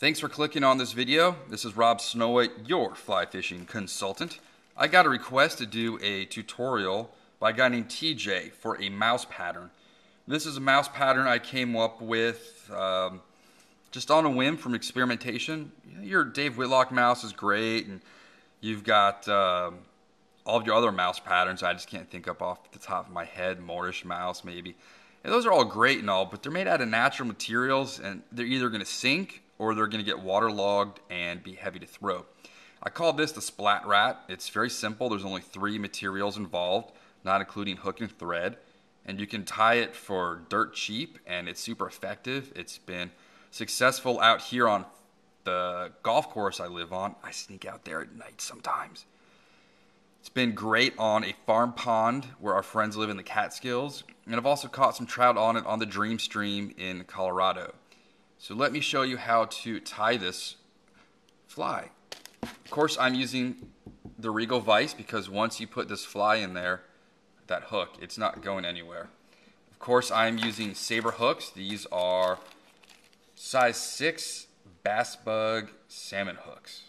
Thanks for clicking on this video. This is Rob Snowhite, your fly fishing consultant. I got a request to do a tutorial by a guy named TJ for a mouse pattern. This is a mouse pattern I came up with just on a whim from experimentation. Your Dave Whitlock mouse is great, and you've got all of your other mouse patterns. I just can't think up off the top of my head. Moorish mouse maybe. And those are all great and all, but they're made out of natural materials, and they're either going to sink or they're going to get waterlogged and be heavy to throw. I call this the Splat rat. It's very simple. There's only 3 materials involved, not including hook and thread. And you can tie it for dirt cheap, and it's super effective. It's been successful out here on the golf course I live on. I sneak out there at night sometimes. It's been great on a farm pond where our friends live in the Catskills. And I've also caught some trout on it on the Dream Stream in Colorado. So let me show you how to tie this fly. Of course, I'm using the Regal Vise because once you put this fly in there, that hook, it's not going anywhere. Of course, I'm using saber hooks. These are size 6 bass bug salmon hooks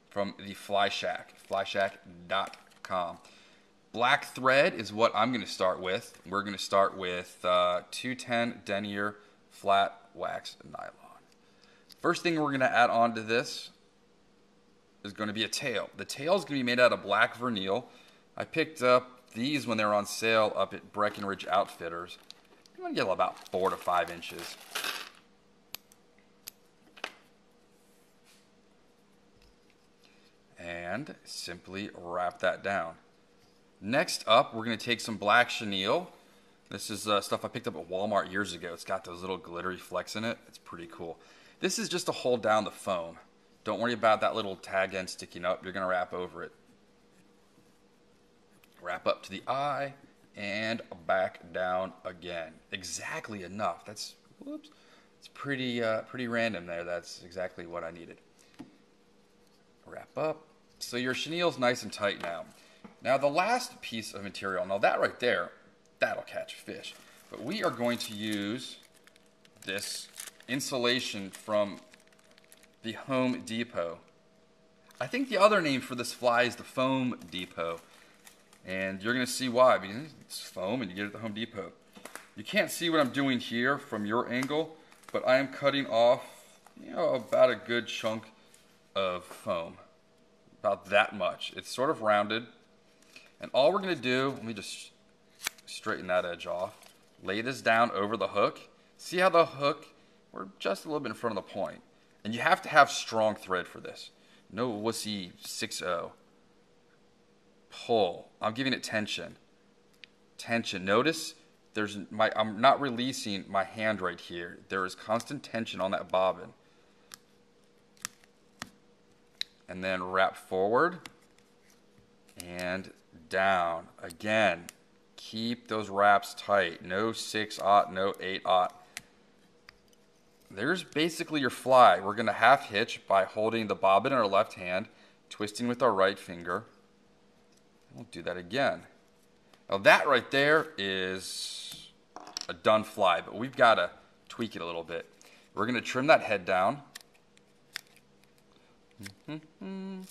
from the Fly Shack, flyshack.com. Black thread is what I'm going to start with. We're going to start with 210 denier flat wax nylon. First thing we're going to add on to this is going to be a tail. The tail is going to be made out of black vernal. I picked up these when they were on sale up at Breckenridge Outfitters. I'm going to get about 4 to 5 inches. And simply wrap that down. Next up, we're going to take some black chenille. This is stuff I picked up at Walmart years ago. It's got those little glittery flecks in it. It's pretty cool. This is just to hold down the foam. Don't worry about that little tag end sticking up. You're going to wrap over it. Wrap up to the eye and back down again. Exactly enough. That's, whoops. It's pretty random there. That's exactly what I needed. Wrap up. So your chenille's nice and tight now. Now the last piece of material, now that right there, that'll catch a fish. But we are going to use this insulation from the Home Depot. I think the other name for this fly is the Foam Depot. And you're going to see why, because it's foam and you get it at the Home Depot. You can't see what I'm doing here from your angle, but I am cutting off, about a good chunk of foam. About that much. It's sort of rounded. And all we're going to do, let me just straighten that edge off. Lay this down over the hook. See how the hook, we're just a little bit in front of the point. And you have to have strong thread for this. No wussy 6-0. Pull. I'm giving it tension. Tension. Notice I'm not releasing my hand right here. There is constant tension on that bobbin. And then wrap forward and down. Again, keep those wraps tight. No 6-aught, no 8-aught. There's basically your fly. We're going to half hitch by holding the bobbin in our left hand, twisting with our right finger. We'll do that again. Now that right there is a done fly, but we've got to tweak it a little bit. We're going to trim that head down. And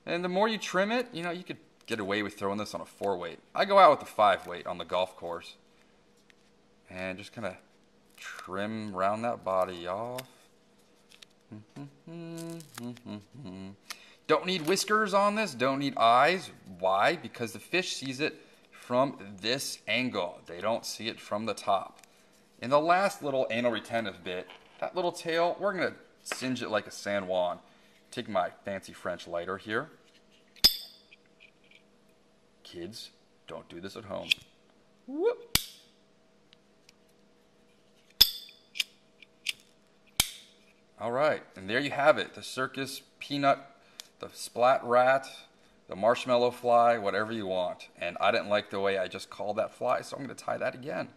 the more you trim it, you could get away with throwing this on a 4-weight. I go out with a 5-weight on the golf course. And just kind of trim around that body off. Don't need whiskers on this. Don't need eyes. Why? Because the fish sees it from this angle. They don't see it from the top. In the last little anal retentive bit, that little tail, we're going to singe it like a San Juan. Take my fancy French lighter here. Kids, don't do this at home. Whoop. All right, and there you have it. The circus peanut, the splat rat, the marshmallow fly, whatever you want. And I didn't like the way I just called that fly, so I'm going to tie that again.